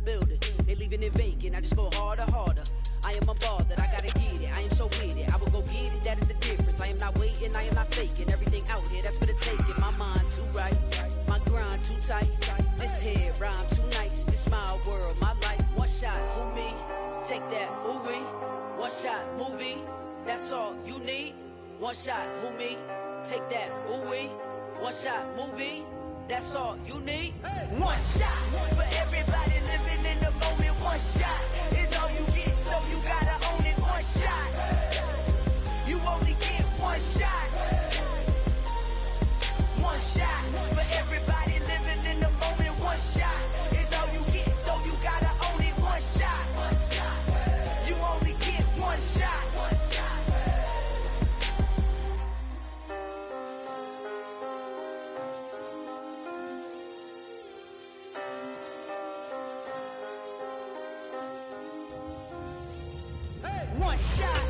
building. They leaving it vacant, I just go harder. I am a ball that I gotta get it. I am so with it, I will go get it, that is the difference. I am not waiting, I am not faking. Everything out here, that's for the taking. My mind too right, my grind too tight. This head rhyme too nice. This my world, my life. One shot, who me? Take that, who we? One shot, movie. That's all you need. One shot, who me? Take that, who we? One shot, movie. That's all you need. One shot for everybody living in the moment. One shot is all you get, so you gotta own it. One shot, you only get one shot. One shot for everybody living in the moment. One shot is all you get, so you gotta own it. One shot, you only get one shot. One shot.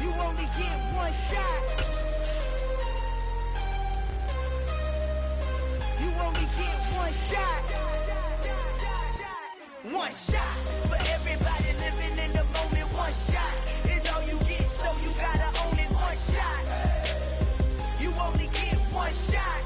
You only get one shot. You only get one shot. One shot for everybody living in the moment. One shot is all you get, so you gotta own it. One shot. You only get one shot.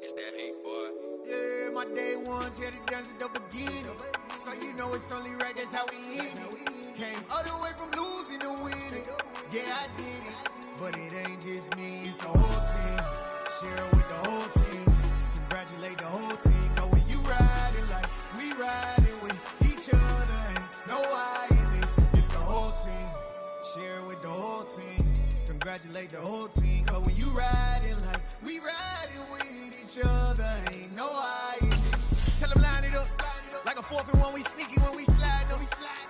It's that hate, boy. Yeah, my day ones here to dance at the beginning. So you know it's only right, that's how we end it. Came all the way from losing to winning. Yeah, I did it. But it ain't just me, it's the whole team. Share it with the whole team. Congratulate the whole team. Cause when you riding like we riding with each other, ain't no I in this. It's the whole team. Share it with the whole team. Congratulate the whole team. Cause when you riding like we riding with each other, ain't no I in this. Tell them line it up. Like a 4th and 1, we sneaky when we slide them.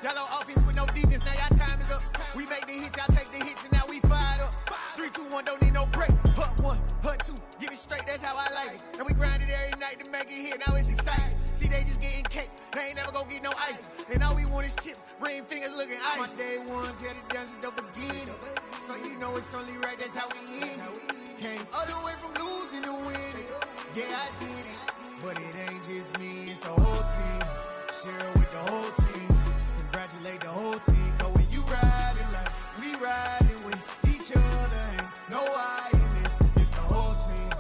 Yellow offense with no defense, now y'all time is up. We make the hits, y'all take the hits, and now we fired up. 3, 2, 1, don't need no break. Hut 1, hut 2, give it straight, that's how I like it. And we grind it every night to make it hit, now it's exciting. See, they just getting cake, they ain't never gonna get no ice. And all we want is chips, ring fingers looking ice. My day ones here to dance at the beginning. So you know it's only right, that's how we end it. Came all the way from losing to winning. Yeah, I did it. But it ain't just me, it's the whole team. Share it with the whole team. Congratulate the whole team. Cause when you riding like we riding with each other, ain't no I in this. It's the whole team.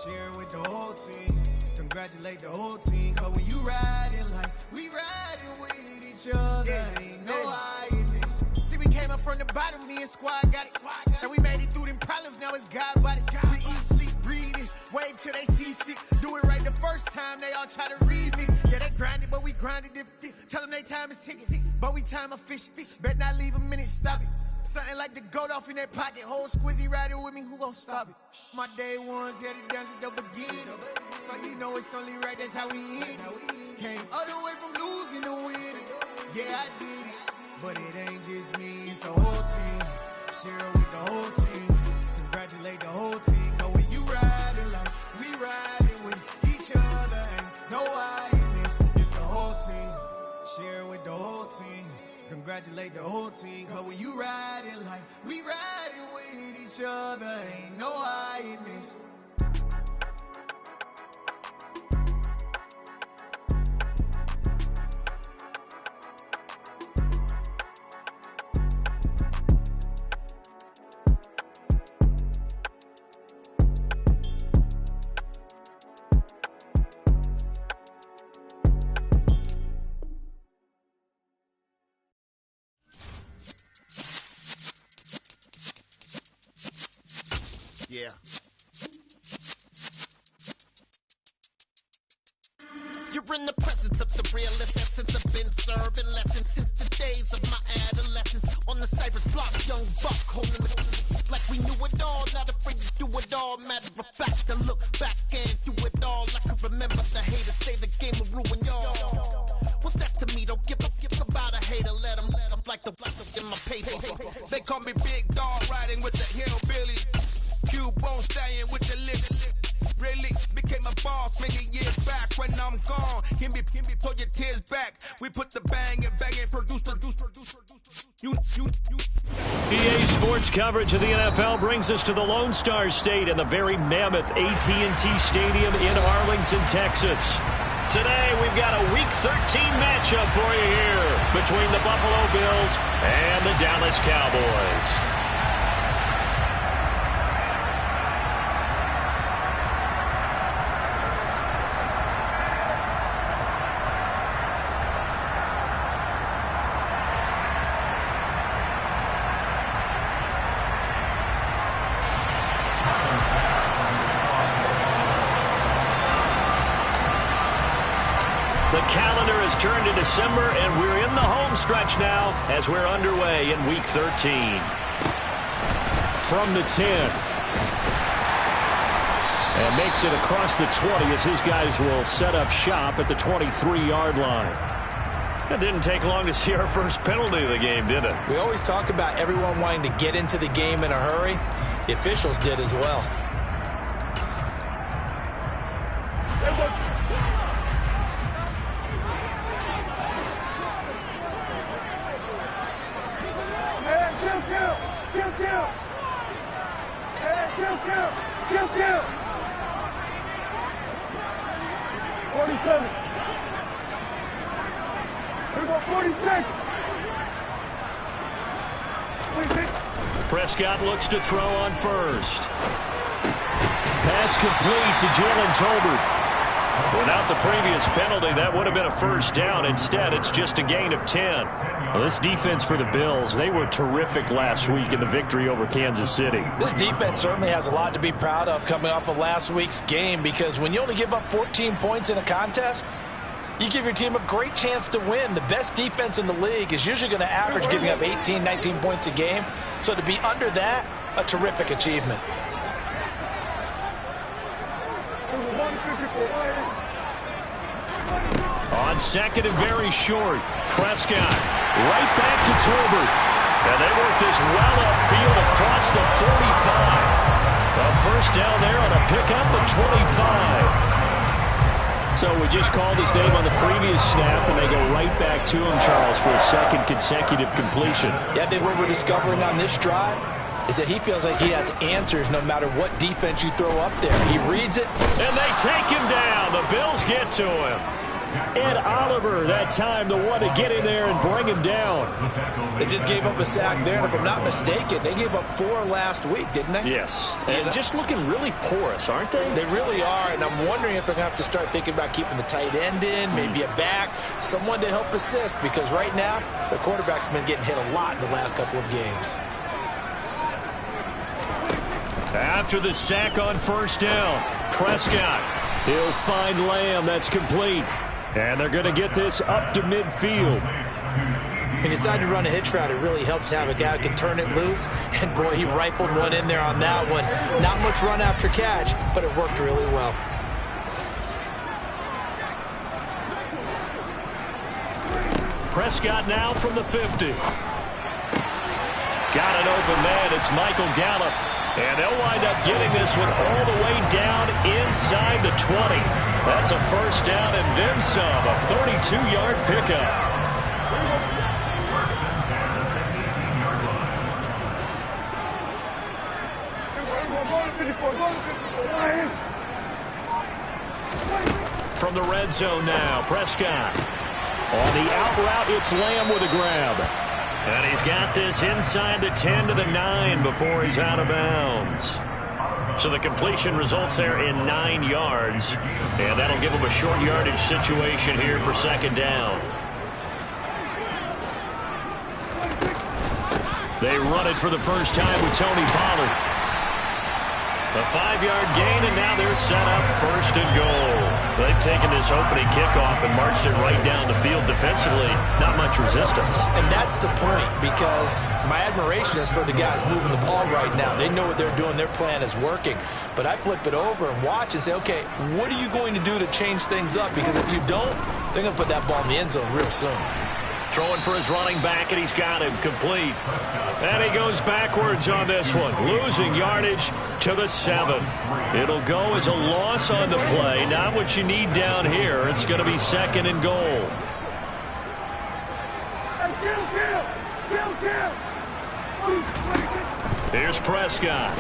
Share it with the whole team. Congratulate the whole team. Cause when you riding like we riding with each other, ain't no I in this. See, we came up from the bottom, me and squad got it. And we made it through them problems, now it's God body. We eat, sleep, breathe this, wave till they see sick. Do it right the first time, they all try to remix. Yeah, they grind it, but we grind it different. Tell them they time is ticking, but we time efficient. Bet not leave a minute, stop it. Something like the goat off in their pocket. Whole squizzy riding with me, who gon' stop it? My day ones here to dance at the beginning. So you know it's only right, that's how we end it. Came all the way from losing to winning. Yeah, I did it. But it ain't just me, it's the whole team. Share it with the whole team. Congratulate the whole team. Cause when you riding like we riding with each other, ain't no I in this. It's the whole team. Share it with the whole team. Congratulate the whole team. Cause when you riding like we riding with each other, ain't no I in this. Yeah. You're in the presence of the realest essence. I've been serving lessons since the days of my adolescence. On the Cypress block, young buck holding the like we knew it all, not afraid to do it all. Matter of fact, to look back and do it all. I can remember the haters say the game will ruin y'all. What's that to me? Don't give about a hater. Let them like the blacks in my paper. They call me Big Dog, riding with the hillbilly. Cube bone stallion with the lip. Really became a boss many years back when I'm gone. Can be pull your tears back. We put the bang and produce. EA Sports coverage of the NFL brings us to the Lone Star State and the very mammoth AT&T Stadium in Arlington, Texas. Today, we've got a Week 13 matchup for you here between the Buffalo Bills and the Dallas Cowboys. The calendar has turned to December, and we're in the home stretch now as we're underway in Week 13. From the 10. And makes it across the 20 as his guys will set up shop at the 23-yard line. It didn't take long to see our first penalty of the game, did it? We always talk about everyone wanting to get into the game in a hurry. The officials did as well. Prescott looks to throw on first. Pass complete to Jalen Tolbert. Without the previous penalty, that would have been a first down. Instead, it's just a gain of 10. Well, this defense for the Bills, they were terrific last week in the victory over Kansas City. This defense certainly has a lot to be proud of coming off of last week's game, because when you only give up 14 points in a contest, you give your team a great chance to win. The best defense in the league is usually going to average giving up 18, 19 points a game. So to be under that, a terrific achievement. On second and very short, Prescott right back to Tolbert. And they work this well upfield across the 45. A first down there on a pickup at 25. So we just called his name on the previous snap, and they go right back to him, Charles, for a second consecutive completion. Yeah, I think what we're discovering on this drive is that he feels like he has answers no matter what defense you throw up there. He reads it. And they take him down. The Bills get to him. Ed Oliver, that time, the one to get in there and bring him down. They just gave up a sack there, and if I'm not mistaken, they gave up 4 last week, didn't they? Yes, and just looking really porous, aren't they? They really are, and I'm wondering if they're going to have to start thinking about keeping the tight end in, maybe a back, someone to help assist, because right now, the quarterback's been getting hit a lot in the last couple of games. After the sack on first down, Prescott, he'll find Lamb. That's complete. And they're going to get this up to midfield. He decided to run a hitch route. It really helped to have a guy who can turn it loose. And, boy, he rifled one in there on that one. Not much run after catch, but it worked really well. Prescott now from the 50. Got an open man. It's Michael Gallup. And they'll wind up getting this one all the way down inside the 20. That's a first down and then some. A 32-yard pickup. From the red zone now, Prescott. On the out route, it's Lamb with a grab. And he's got this inside the 10 to the 9 before he's out of bounds. So the completion results there in 9 yards. And that'll give him a short yardage situation here for second down. They run it for the first time with Tony Pollard. A 5-yard gain, and now they're set up first and goal. They've taken this opening kickoff and marched it right down the field defensively. Not much resistance. And that's the point, because my admiration is for the guys moving the ball right now. They know what they're doing. Their plan is working. But I flip it over and watch and say, okay, what are you going to do to change things up? Because if you don't, they're going to put that ball in the end zone real soon. Throwing for his running back, and he's got him complete. And he goes backwards on this one, losing yardage to the 7. It'll go as a loss on the play. Not what you need down here. It's going to be 2nd and goal. Here's Prescott.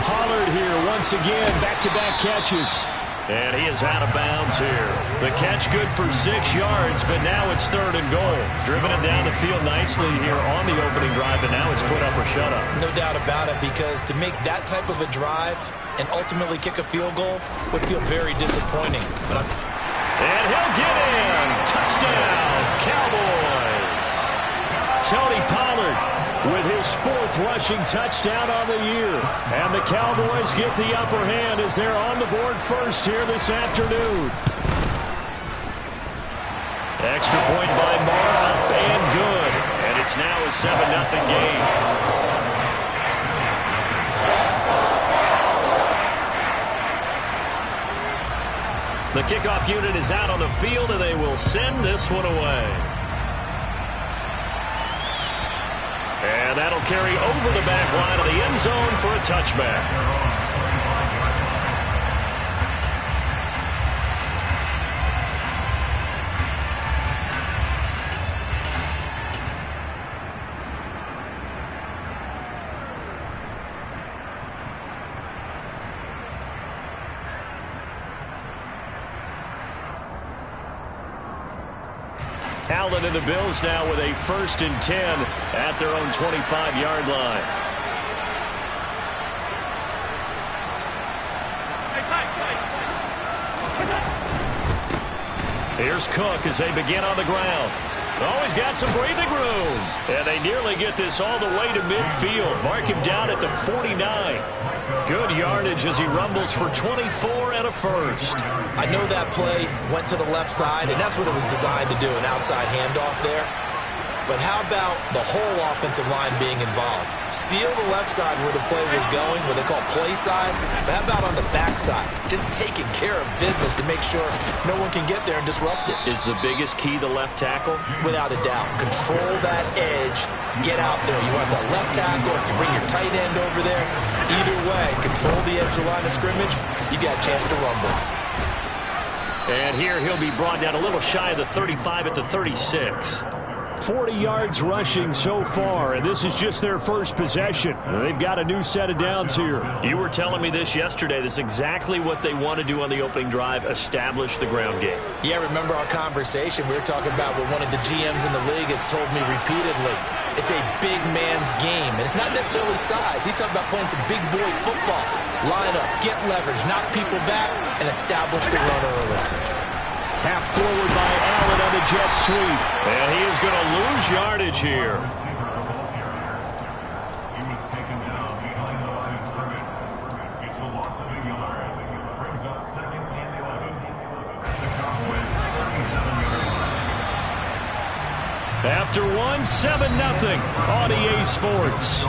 Pollard here once again, back-to-back catches. And he is out of bounds here. The catch good for 6 yards, but now it's 3rd and goal. Driven it down the field nicely here on the opening drive, and now it's put up or shut up. No doubt about it, because to make that type of a drive and ultimately kick a field goal would feel very disappointing. And he'll get in. Touchdown, Cowboys. Tony Pollard with his 4th rushing touchdown on the year. And the Cowboys get the upper hand as they're on the board first here this afternoon. Extra point by Marr, up and good. And it's now a 7-0 game. The kickoff unit is out on the field, and they will send this one away. And that'll carry over the back line of the end zone for a touchback. Allen and the Bills now with a 1st and 10 at their own 25-yard line. Here's Cook as they begin on the ground. Always got some breathing room. And they nearly get this all the way to midfield. Mark him down at the 49. Good yardage as he rumbles for 24 and a 1st. I know that play went to the left side, and that's what it was designed to do, an outside handoff there. But how about the whole offensive line being involved? Seal the left side where the play was going, what they call play side. But how about on the back side? Just taking care of business to make sure no one can get there and disrupt it. Is the biggest key the left tackle? Without a doubt. Control that edge. Get out there. You want that left tackle. If you bring your tight end over there, either way, control the edge of the line of scrimmage, you got a chance to rumble. And here he'll be brought down a little shy of the 35 at the 36. 40 yards rushing so far, and this is just their first possession. They've got a new set of downs here. You were telling me this yesterday. This is exactly what they want to do on the opening drive, establish the ground game. Yeah, remember our conversation? We were talking about what one of the GMs in the league has told me repeatedly. It's a big man's game, and it's not necessarily size. He's talking about playing some big boy football. Line up, get leverage, knock people back, and establish the run early. Tap forward by Allen on the jet sweep. And he is going to lose yardage here. He was taken down behind the line of scrimmage. It's a loss of a yard. Brings up 2nd and 11. The Cowboys 37-yard line. After 7-0 on EA Sports.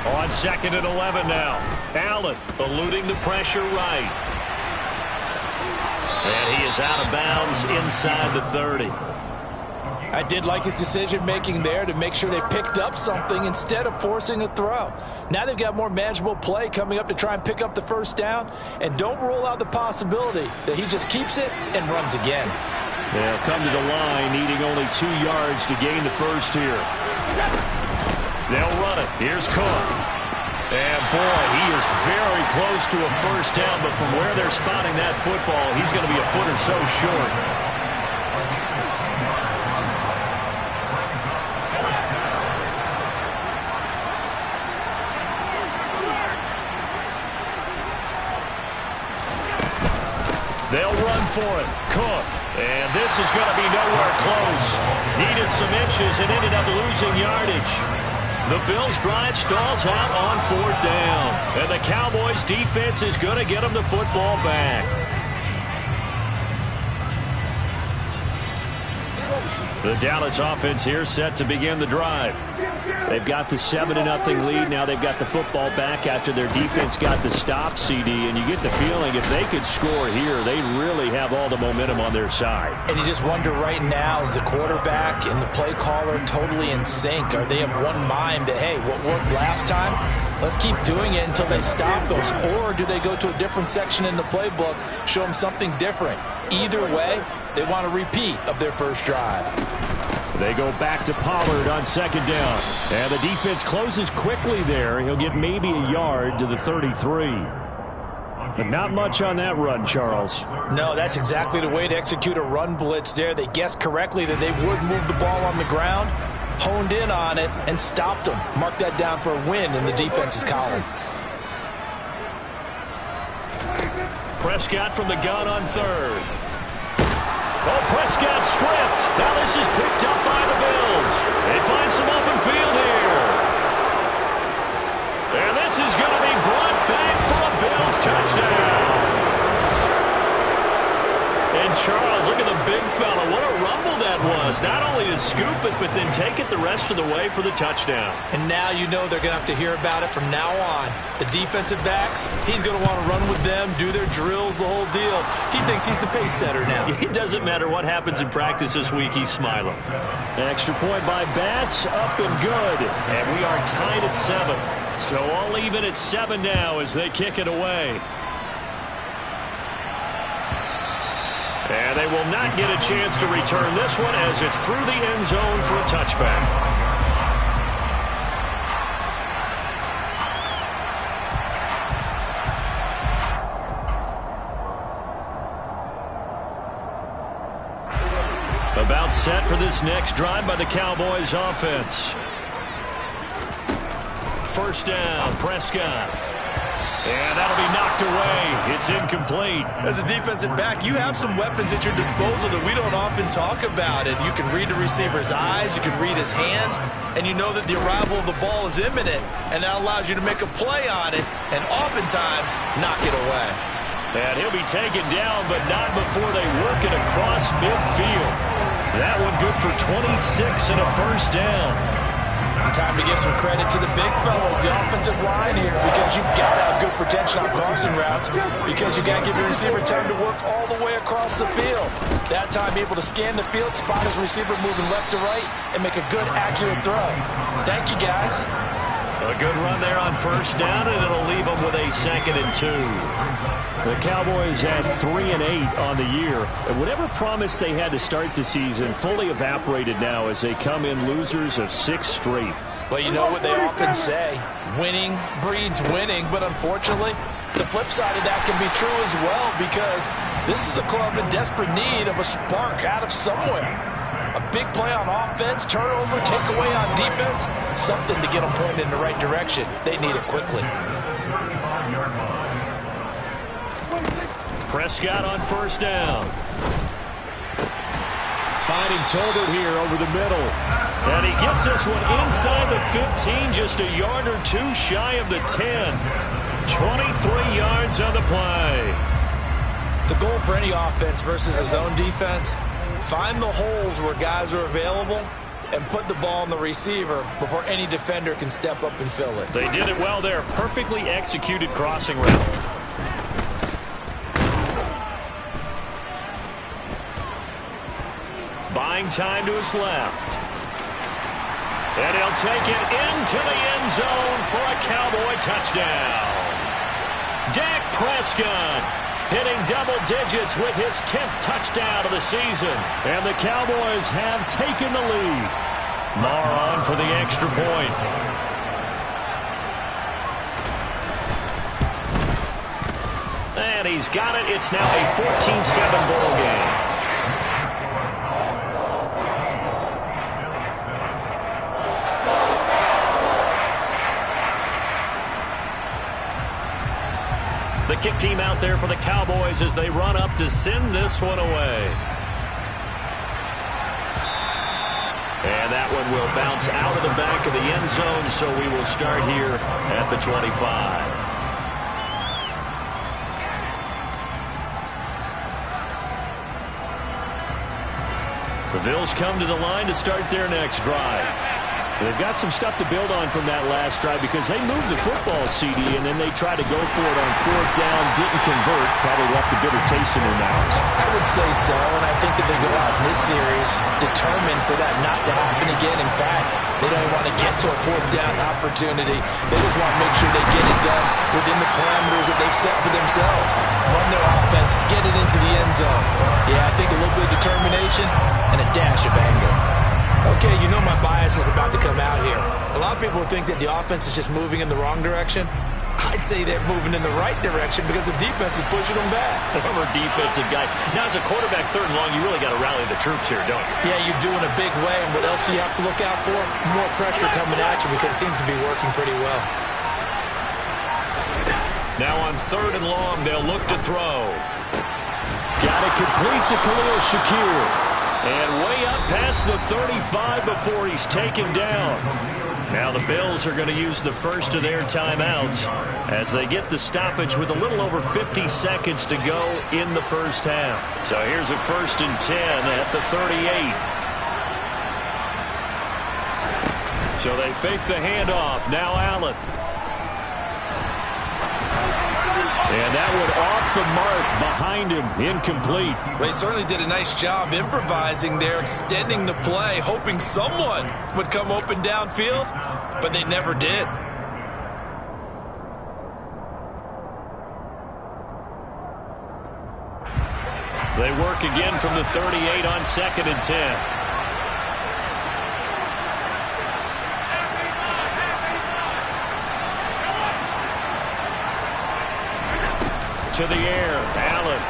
On 2nd and 11 now. Allen eluding the pressure right. And he is out of bounds inside the 30. I did like his decision-making there to make sure they picked up something instead of forcing a throw. Now they've got more manageable play coming up to try and pick up the 1st down. And don't rule out the possibility that he just keeps it and runs again. They'll come to the line, needing only 2 yards to gain the 1st here. They'll run it. Here's Cook. And, boy, he is very close to a 1st down, but from where they're spotting that football, he's going to be a foot or so short. They'll run for it. Cook. And this is going to be nowhere close. Needed some inches and ended up losing yardage. The Bills' drive stalls out on 4th down. And the Cowboys' defense is going to get them the football back. The Dallas offense here set to begin the drive. They've got the 7-0 lead. Now they've got the football back after their defense got the stop, CD. And you get the feeling if they could score here, they really have all the momentum on their side. And you just wonder right now, is the quarterback and the play caller totally in sync? Are they of one mind that, hey, what worked last time, let's keep doing it until they stop us? Or do they go to a different section in the playbook, show them something different? Either way, they want a repeat of their first drive. They go back to Pollard on 2nd down. And the defense closes quickly there. He'll get maybe a yard to the 33. But not much on that run, Charles. No, that's exactly the way to execute a run blitz there. They guessed correctly that they would move the ball on the ground, honed in on it, and stopped them. Mark that down for a win in the defense's column. Prescott from the gun on 3rd. Oh, Prescott stripped. Now this is picked up by the Bills. They find some open field here. And this is going to be brought back for a Bills touchdown. And Charles, look at the big fella. What a rumble that was. Not only to scoop it, but then take it the rest of the way for the touchdown. And now you know they're going to have to hear about it from now on. The defensive backs, he's going to want to run with them, do their drills, the whole deal. He thinks he's the pace setter now. It doesn't matter what happens in practice this week, he's smiling. An extra point by Bass, up and good. And we are tied at 7. So all even at 7 now as they kick it away. And they will not get a chance to return this one as it's through the end zone for a touchback. About set for this next drive by the Cowboys offense. 1st down, Prescott. And that'll be knocked away. It's incomplete. As a defensive back, you have some weapons at your disposal that we don't often talk about. And you can read the receiver's eyes, you can read his hands, and you know that the arrival of the ball is imminent, and that allows you to make a play on it and oftentimes knock it away. And he'll be taken down, but not before they work it across midfield. That one good for 26 and a 1st down. Time to give some credit to the big fellows, the offensive line here, because you've got to have good protection on crossing routes, because you've got to give your receiver time to work all the way across the field. That time able to scan the field, spot his receiver moving left to right, and make a good, accurate throw. Thank you, guys. A good run there on 1st down, and it'll leave them with a 2nd and 2. The Cowboys had 3 and 8 on the year. And whatever promise they had to start the season fully evaporated now as they come in losers of 6 straight. Well, you know what they often say, winning breeds winning, but unfortunately, the flip side of that can be true as well, because this is a club in desperate need of a spark out of somewhere. A big play on offense, turnover, takeaway on defense, something to get them pointed in the right direction. They need it quickly. Prescott on 1st down. Finding Tolbert here over the middle. And he gets this one inside the 15, just a yard or 2 shy of the 10. 23 yards on the play. The goal for any offense versus his own defense, find the holes where guys are available and put the ball on the receiver before any defender can step up and fill it. They did it well there. Perfectly executed crossing route. Buying time to his left. And he'll take it into the end zone for a Cowboy touchdown. Dak Prescott hitting double digits with his 10th touchdown of the season. And the Cowboys have taken the lead. Marr on for the extra point. And he's got it. It's now a 14-7 ball game. The kick team out there for the Cowboys as they run up to send this one away. And that one will bounce out of the back of the end zone, so we will start here at the 25. The Bills come to the line to start their next drive. They've got some stuff to build on from that last drive because they moved the football, CD, and then they tried to go for it on 4th down, didn't convert, probably left a bitter taste in their mouths. I would say so, and I think that they go out in this series determined for that not to happen again. In fact, they don't want to get to a 4th down opportunity. They just want to make sure they get it done within the parameters that they've set for themselves. Run their offense, get it into the end zone. Yeah, I think a little bit of determination and a dash of anger. Okay, you know my bias is about to come out here. A lot of people think that the offense is just moving in the wrong direction. I'd say they're moving in the right direction because the defense is pushing them back. Former defensive guy. Now, as a quarterback 3rd and long, you really got to rally the troops here, don't you? Yeah, you do in a big way. And what else do you have to look out for? More pressure coming at you because it seems to be working pretty well. Now on 3rd and long, they'll look to throw. Got it complete to Khalil Shakir. And way up past the 35 before he's taken down. Now the Bills are going to use the first of their timeouts as they get the stoppage with a little over 50 seconds to go in the first half. So here's a 1st and 10 at the 38. So they fake the handoff. Now Allen. And that one off the mark behind him, incomplete. They certainly did a nice job improvising there, extending the play, hoping someone would come open downfield, but they never did. They work again from the 38 on 2nd and 10. To the air, Allen.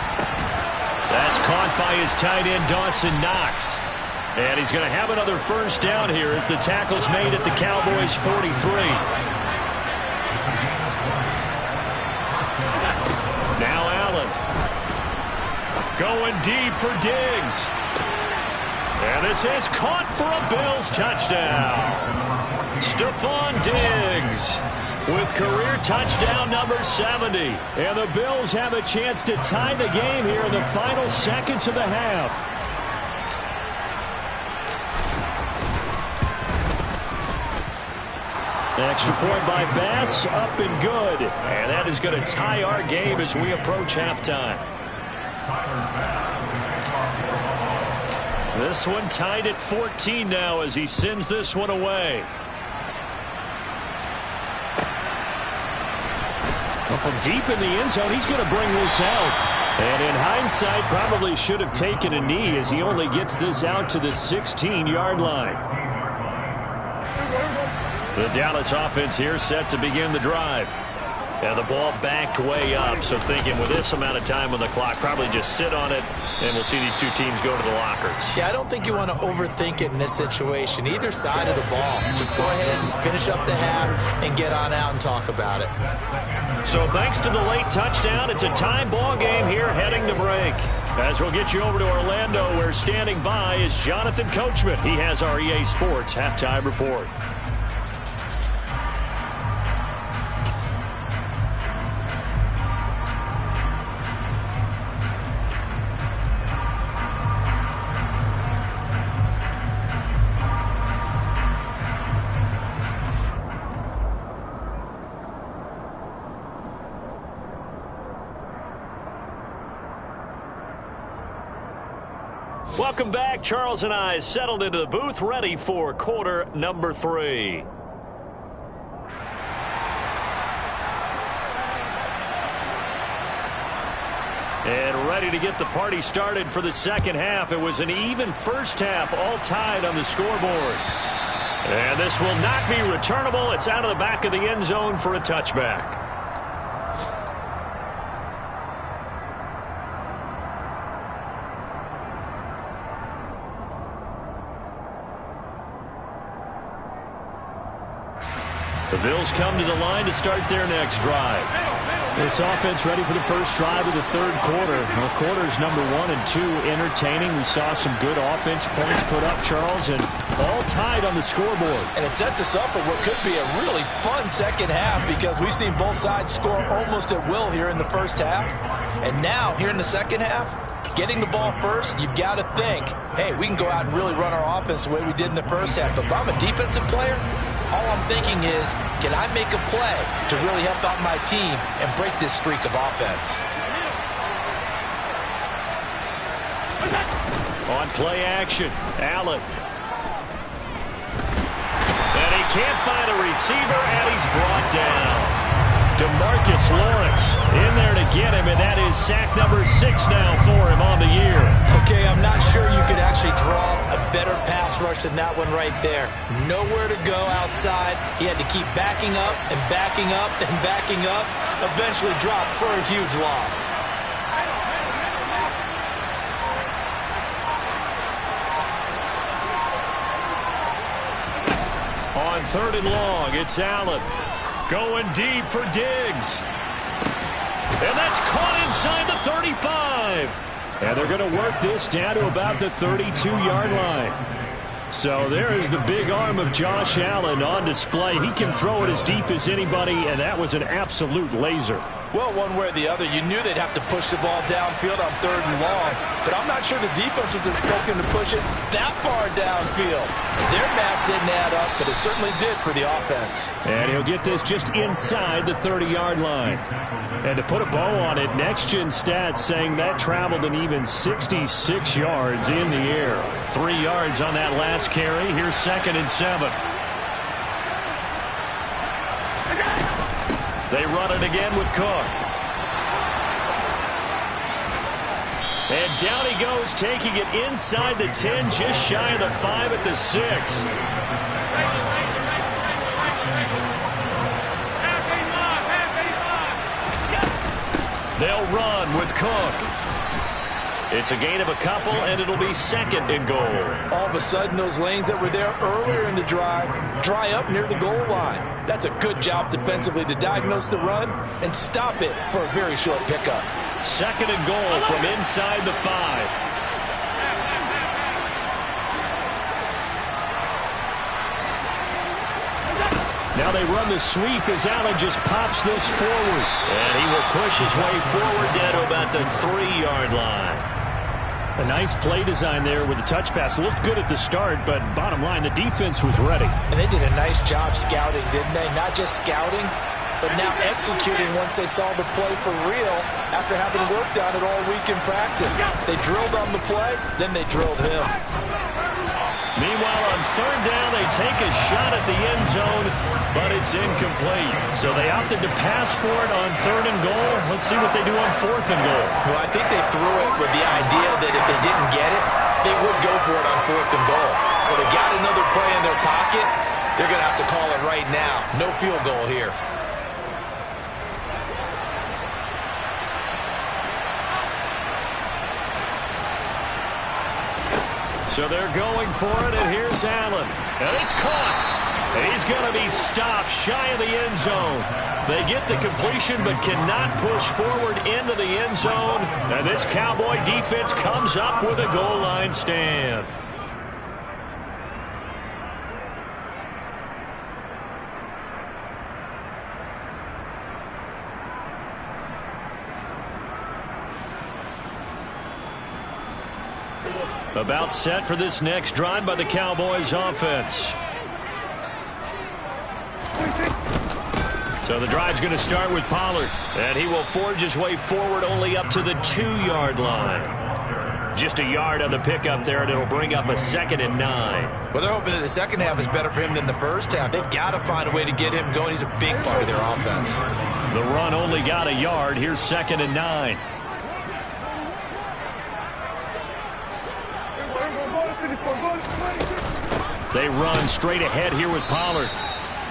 That's caught by his tight end, Dawson Knox. And he's going to have another 1st down here as the tackle's made at the Cowboys' 43. Now Allen. Going deep for Diggs. And this is caught for a Bills touchdown. Stephon Diggs with career touchdown number 70. And the Bills have a chance to tie the game here in the final seconds of the half. Extra point by Bass, up and good. And that is going to tie our game as we approach halftime. This one tied at 14 now as he sends this one away. Well, from deep in the end zone, he's going to bring this out. And in hindsight, probably should have taken a knee as he only gets this out to the 16-yard line. The Dallas offense here set to begin the drive. And the ball backed way up, so thinking with this amount of time on the clock, probably just sit on it, and we'll see these two teams go to the lockers. Yeah, I don't think you want to overthink it in this situation. Either side of the ball. Just go ahead and finish up the half and get on out and talk about it. So thanks to the late touchdown, it's a tie ball game here heading to break. As we'll get you over to Orlando, where standing by is Jonathan Coachman. He has our EA Sports halftime report. Welcome back. Charles and I settled into the booth, ready for quarter number 3. And ready to get the party started for the second half. It was an even first half, all tied on the scoreboard. And this will not be returnable. It's out of the back of the end zone for a touchback. The Bills come to the line to start their next drive. This offense ready for the first drive of the third quarter. Well, quarters number 1 and 2 entertaining. We saw some good offense points put up, Charles, and All tied on the scoreboard. And it sets us up for what could be a really fun second half because we've seen both sides score almost at will here in the first half. And now, here in the second half, getting the ball first, you've got to think, hey, we can go out and really run our offense the way we did in the first half. But if I'm a defensive player, all I'm thinking is, can I make a play to really help out my team and break this streak of offense? On play action, Allen. And he can't find a receiver, and he's brought down. DeMarcus Lawrence in there to get him, and that is sack number 6 now for him on the year. Okay, I'm not sure you could actually draw a better pass rush than that one right there. Nowhere to go outside. He had to keep backing up and backing up and backing up. Eventually dropped for a huge loss. On 3rd and long, it's Allen. Going deep for Diggs. And that's caught inside the 35. And they're going to work this down to about the 32-yard line. So there is the big arm of Josh Allen on display. He can throw it as deep as anybody, and that was an absolute laser. Well, one way or the other, you knew they'd have to push the ball downfield on 3rd and long, but I'm not sure the defense was expecting to push it that far downfield. Their math didn't add up, but it certainly did for the offense. And he'll get this just inside the 30-yard line. And to put a bow on it, Next Gen Stats saying that traveled an even 66 yards in the air. 3 yards on that last carry. Here's 2nd and 7. They run it again with Cook. And down he goes, taking it inside the 10, just shy of the 5 at the 6. They'll run with Cook. It's a gain of a couple, and it'll be 2nd and goal. All of a sudden, those lanes that were there earlier in the drive dry up near the goal line. That's a good job defensively to diagnose the run and stop it for a very short pickup. 2nd and goal from inside the 5. Now they run the sweep as Allen just pops this forward. And he will push his way forward down to about the 3-yard line. A nice play design there with the touch pass. Looked good at the start, but bottom line, the defense was ready. And they did a nice job scouting, didn't they? Not just scouting, but now executing once they saw the play for real after having worked on it all week in practice. They drilled on the play, then they drilled him. Meanwhile, on 3rd down, they take a shot at the end zone, but it's incomplete. So they opted to pass for it on 3rd and goal. Let's see what they do on 4th and goal. Well, I think they threw it with the idea that if they didn't get it, they would go for it on 4th and goal. So they got another play in their pocket. They're going to have to call it right now. No field goal here. So they're going for it, and here's Allen. And it's caught. And he's going to be stopped shy of the end zone. They get the completion but cannot push forward into the end zone. And this Cowboy defense comes up with a goal line stand. About set for this next drive by the Cowboys offense. So the drive's going to start with Pollard. And he will forge his way forward only up to the 2-yard line. Just a yard on the pickup there, and it'll bring up a 2nd and 9. Well, they're hoping that the second half is better for him than the first half. They've got to find a way to get him going. He's a big part of their offense. The run only got a yard. Here's 2nd and 9. They run straight ahead here with Pollard.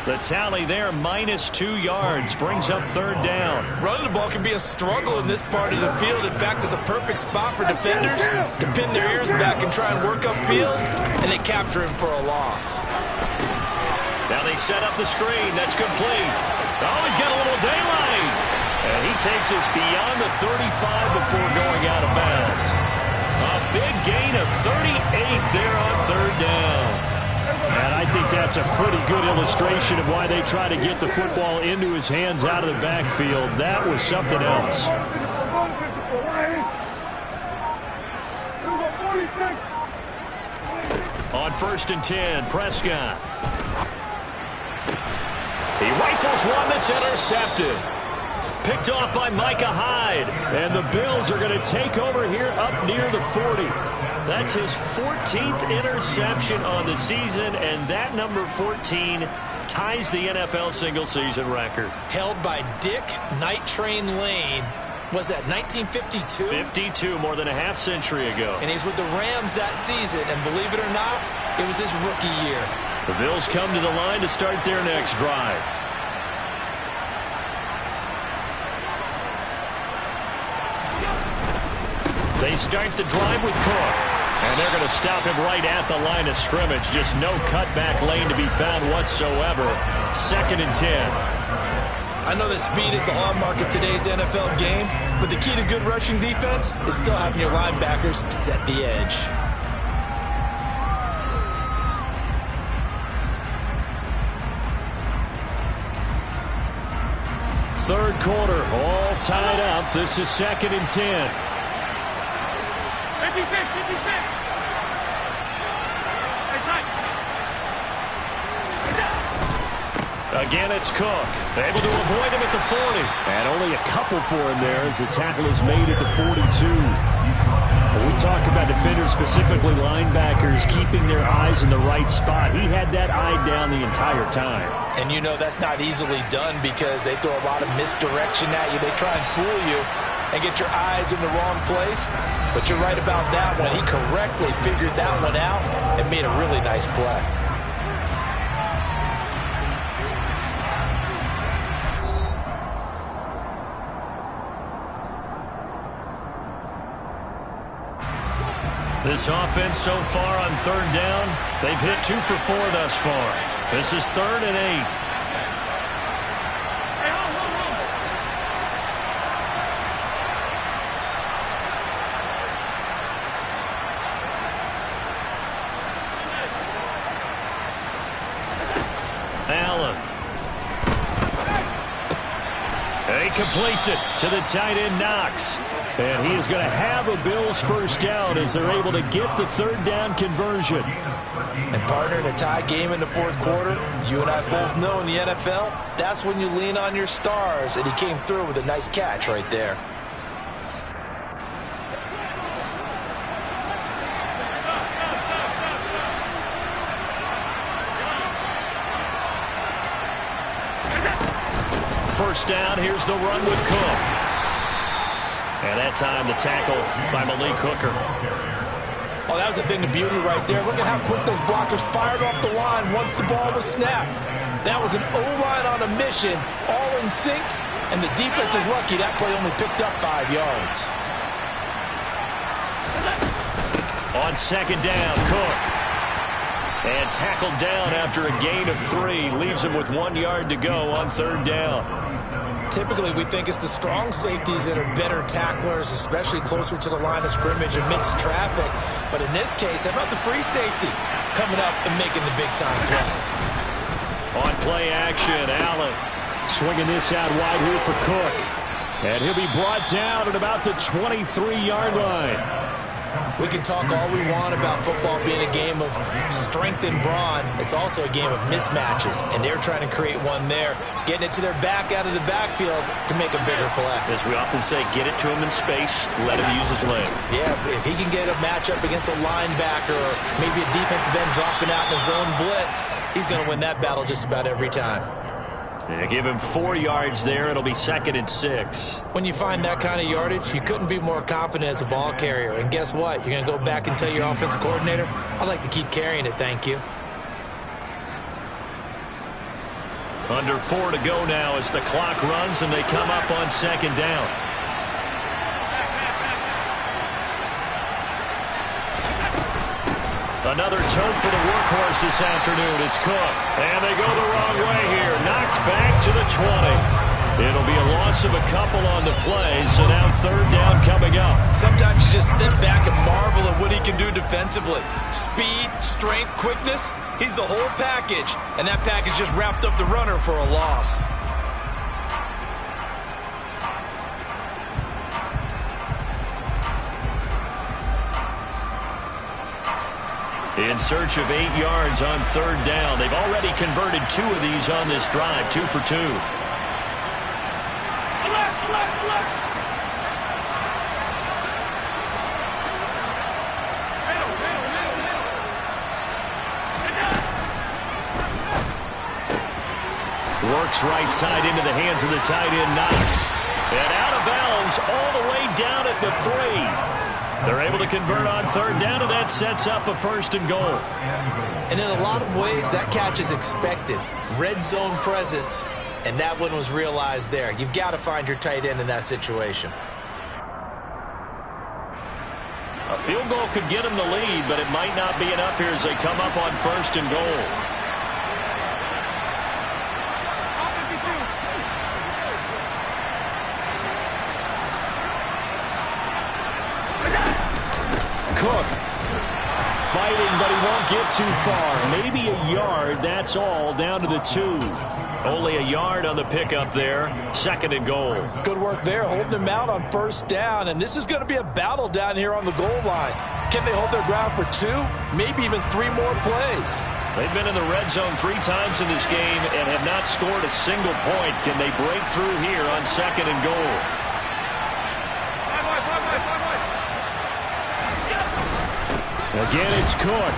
The tally there, -2 yards, brings up 3rd down. Running the ball can be a struggle in this part of the field. In fact, it's a perfect spot for defenders to pin their ears back and try and work upfield, and they capture him for a loss. Now they set up the screen. That's complete. Oh, he's got a little daylight. And he takes us beyond the 35 before going out of bounds. A big gain of 38 there on 3rd down. That's a pretty good illustration of why they try to get the football into his hands out of the backfield. That was something else. On 1st and 10, Prescott. He rifles one that's intercepted. Picked off by Micah Hyde. And the Bills are going to take over here up near the 40. That's his 14th interception on the season, and that number 14 ties the NFL single-season record. Held by Dick Night Train Lane. Was that 1952? 52, more than a half-century ago. And he's with the Rams that season, and believe it or not, it was his rookie year. The Bills come to the line to start their next drive. They start the drive with Cook. And they're going to stop him right at the line of scrimmage. Just no cutback lane to be found whatsoever. 2nd and 10. I know that speed is the hallmark of today's NFL game, but the key to good rushing defense is still having your linebackers set the edge. Third quarter, all tied up. This is 2nd and 10. 56. Again, it's Cook. Able to avoid him at the 40. And only a couple for him there as the tackle is made at the 42. When we talk about defenders, specifically linebackers, keeping their eyes in the right spot, he had that eye down the entire time. And you know that's not easily done because they throw a lot of misdirection at you. They try and fool you and get your eyes in the wrong place. But you're right about that one. He correctly figured that one out and made a really nice play. This offense so far on 3rd down, they've hit 2 for 4 thus far. This is 3rd and 8. Allen. And he completes it to the tight end, Knox. And he is going to have a Bills first down as they're able to get the 3rd down conversion. And partner, in a tie game in the 4th quarter, you and I both know in the NFL, that's when you lean on your stars. And he came through with a nice catch right there. First down, here's the run with Cook. And that time the tackle by Malik Hooker. Oh, that was a thing of beauty right there. Look at how quick those blockers fired off the line once the ball was snapped. That was an O-line on a mission, all in sync, and the defense is lucky that play only picked up 5 yards. On 2nd down, Cook. And tackled down after a gain of 3. Leaves him with 1 yard to go on 3rd down. Typically, we think it's the strong safeties that are better tacklers, especially closer to the line of scrimmage amidst traffic. But in this case, how about the free safety coming up and making the big-time play? On play action, Allen swinging this out wide here for Cook. And he'll be brought down at about the 23-yard line. We can talk all we want about football being a game of strength and brawn. It's also a game of mismatches, and they're trying to create one there, getting it to their back out of the backfield to make a bigger play. As we often say, get it to him in space, let him use his leg. Yeah, if he can get a matchup against a linebacker or maybe a defensive end dropping out in a zone blitz, he's going to win that battle just about every time. They give him 4 yards there. It'll be 2nd and 6. When you find that kind of yardage, you couldn't be more confident as a ball carrier. And guess what? You're going to go back and tell your offensive coordinator, I'd like to keep carrying it, thank you. Under 4 to go now as the clock runs and they come up on 2nd down. Another tote for the workhorse this afternoon. It's Cook. And they go the wrong way here. Knocked back to the 20. It'll be a loss of a couple on the play, so now third down coming up. Sometimes you just sit back and marvel at what he can do defensively. Speed, strength, quickness, he's the whole package. And that package just wrapped up the runner for a loss. In search of 8 yards on third down. They've already converted 2 of these on this drive, 2 for 2. Works right side into the hands of the tight end, Knox. And out of bounds all the way down at the 3. They're able to convert on third down, and that sets up a 1st and goal. And in a lot of ways, that catch is expected. Red zone presence, and that one was realized there. You've got to find your tight end in that situation. A field goal could get them the lead, but it might not be enough here as they come up on 1st and goal. Cook fighting, but he won't get too far. Maybe a yard, that's all, down to the 2. Only a yard on the pickup there. 2nd and goal. Good work there, holding him out on 1st down, and this is going to be a battle down here on the goal line. Can they hold their ground for 2, maybe even 3 more plays? They've been in the red zone 3 times in this game and have not scored a single point. Can they break through here on 2nd and goal? Again, it's Cook.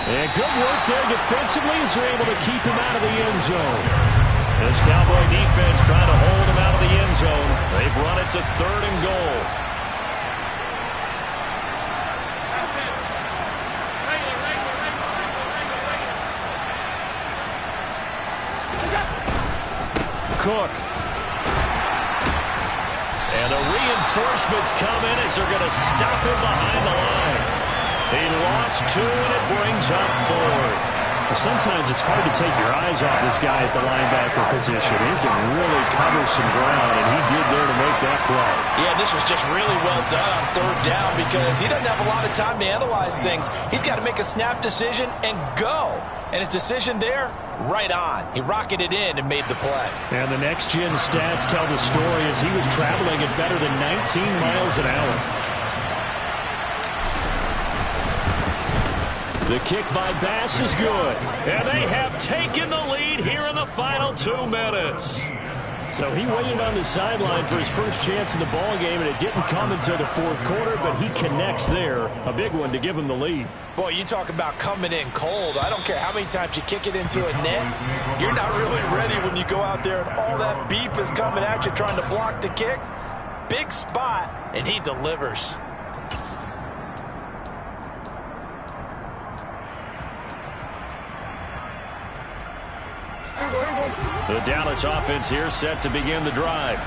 And good work there defensively as they're able to keep him out of the end zone. This Cowboy defense trying to hold him out of the end zone. They've run it to 3rd and goal. Cook. And the reinforcements come in as they're going to stop him behind the line. He lost 2, and it brings up 4th. Well, sometimes it's hard to take your eyes off this guy at the linebacker position. He can really cover some ground, and he did there to make that play. Yeah, this was just really well done on 3rd down because he doesn't have a lot of time to analyze things. He's got to make a snap decision and go. And his decision there, right on. He rocketed in and made the play. And the next-gen stats tell the story as he was traveling at better than 19 miles an hour. The kick by Bass is good. And they have taken the lead here in the final 2 minutes. So he waited on the sideline for his first chance in the ball game, and it didn't come until the 4th quarter, but he connects there. A big one to give him the lead. Boy, you talk about coming in cold. I don't care how many times you kick it into a net. You're not really ready when you go out there and all that beef is coming at you trying to block the kick. Big spot, and he delivers. The Dallas offense here set to begin the drive.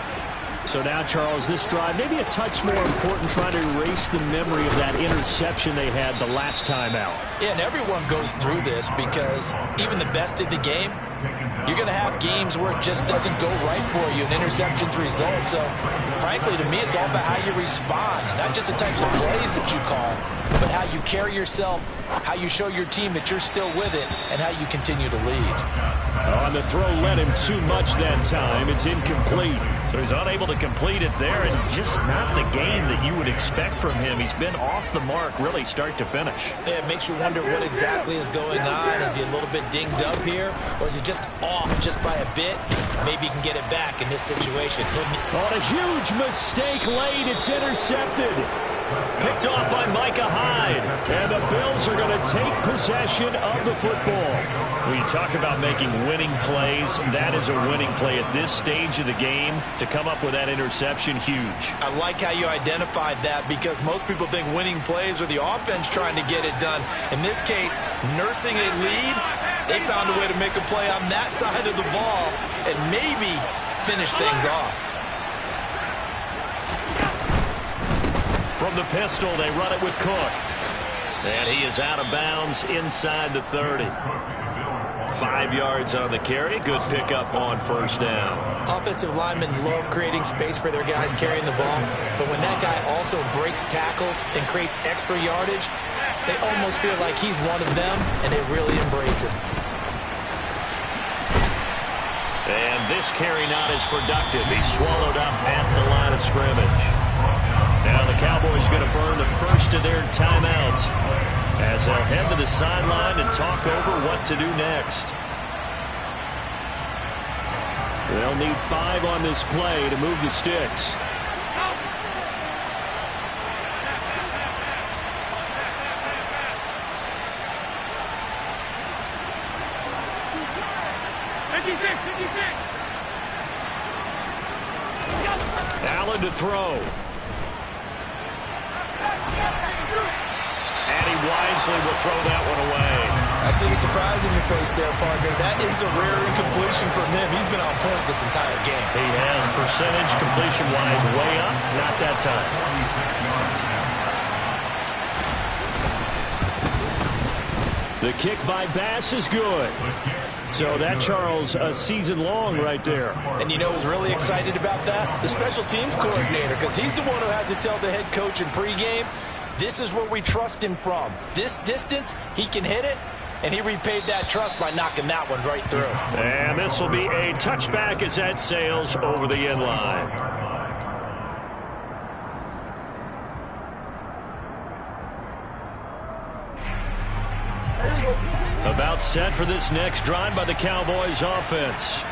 So now, Charles, this drive maybe a touch more important, trying to erase the memory of that interception they had the last time out. Yeah, and everyone goes through this because even the best in the game, you're going to have games where it just doesn't go right for you, and interceptions result. So, frankly, to me, it's all about how you respond, not just the types of plays that you call, but how you carry yourself, how you show your team that you're still with it, and how you continue to lead. On the throw, led him too much that time. It's incomplete. So he's unable to complete it there, and just not the game that you would expect from him. He's been off the mark, really, start to finish. Yeah, it makes you wonder what exactly is going on. Is he a little bit dinged up here, or is he just off just by a bit? Maybe he can get it back in this situation. On a huge mistake late, it's intercepted. Picked off by Micah Hyde. And the Bills are going to take possession of the football. When you talk about making winning plays, that is a winning play at this stage of the game. To come up with that interception, huge. I like how you identified that because most people think winning plays are the offense trying to get it done. In this case, nursing a lead, they found a way to make a play on that side of the ball and maybe finish things off. From the pistol, they run it with Cook. And he is out of bounds inside the 30. 5 yards on the carry. Good pickup on first down. Offensive linemen love creating space for their guys carrying the ball, but when that guy also breaks tackles and creates extra yardage, they almost feel like he's one of them, and they really embrace it. And this carry not as productive. He's swallowed up at the line of scrimmage. Now the Cowboys going to burn the first of their timeouts as they'll head to the sideline and talk over what to do next. They'll need 5 on this play to move the sticks. Allen to throw. And he wisely will throw that one away. I see the surprise in your face there, partner. That is a rare incompletion from him. He's been on point this entire game. He has percentage completion-wise way up. Not that time. The kick by Bass is good. So that, Charles, a season long right there. And you know who's really excited about that? The special teams coordinator, because he's the one who has to tell the head coach in pregame, this is where we trust him from. This distance, he can hit it, and he repaid that trust by knocking that one right through. And this will be a touchback as that sails over the end line. About set for this next drive by the Cowboys offense.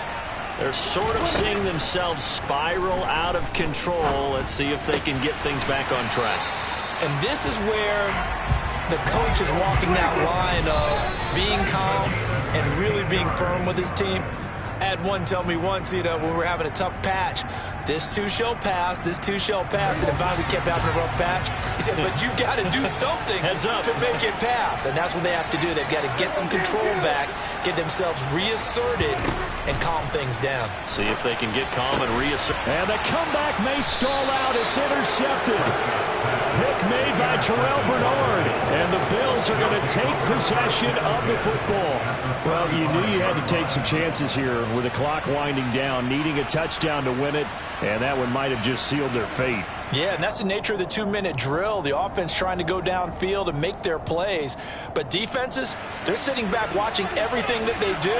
They're sort of seeing themselves spiral out of control. Let's see if they can get things back on track. And this is where the coach is walking that line of being calm and really being firm with his team. I had one tell me once, when we were having a tough patch, this too shall pass, this too shall pass, and it finally kept having a rough patch. He said, but you got to do something to make it pass, and that's what they have to do. They've got to get some control back, get themselves reasserted, and calm things down. See if they can get calm and reassert. And the comeback may stall out. It's intercepted. Pick made by Terrell Bernard, and the Bills are going to take possession of the football. Well, you knew you had to take some chances here with the clock winding down, needing a touchdown to win it, and that one might have just sealed their fate. Yeah, and that's the nature of the 2-minute drill. The offense trying to go downfield and make their plays. But defenses, they're sitting back watching everything that they do,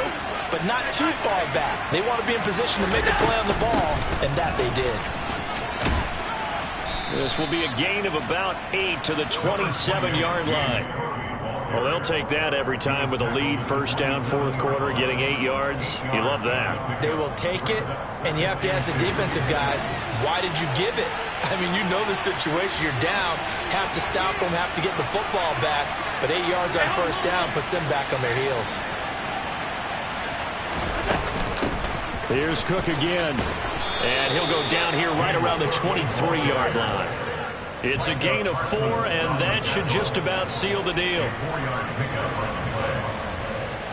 but not too far back. They want to be in position to make a play on the ball, and that they did. This will be a gain of about 8 to the 27-yard line. Well, they'll take that every time with a lead. First down, fourth quarter, getting 8 yards. You love that. They will take it, and you have to ask the defensive guys, why did you give it? I mean, you know the situation. You're down, have to stop them, have to get the football back, but 8 yards on first down puts them back on their heels. Here's Cook again. And he'll go down here right around the 23-yard line. It's a gain of 4, and that should just about seal the deal. 4-yard pickup on the play.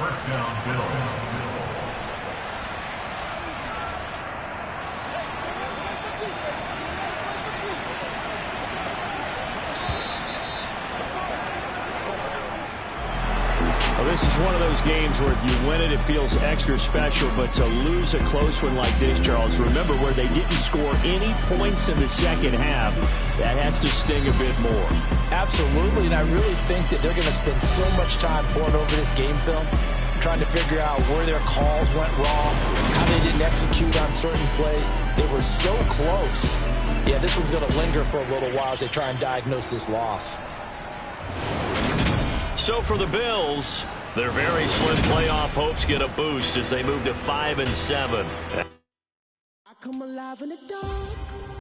First down, Bills. Well, this is one of those games where if you win it, it feels extra special. But to lose a close one like this, Charles, remember where they didn't score any points in the second half, that has to sting a bit more. Absolutely, and I really think that they're going to spend so much time pouring over this game film, trying to figure out where their calls went wrong, how they didn't execute on certain plays. They were so close. Yeah, this one's going to linger for a little while as they try and diagnose this loss. So for the Bills, their very slim playoff hopes get a boost as they move to 5-7. I come alive in the dark.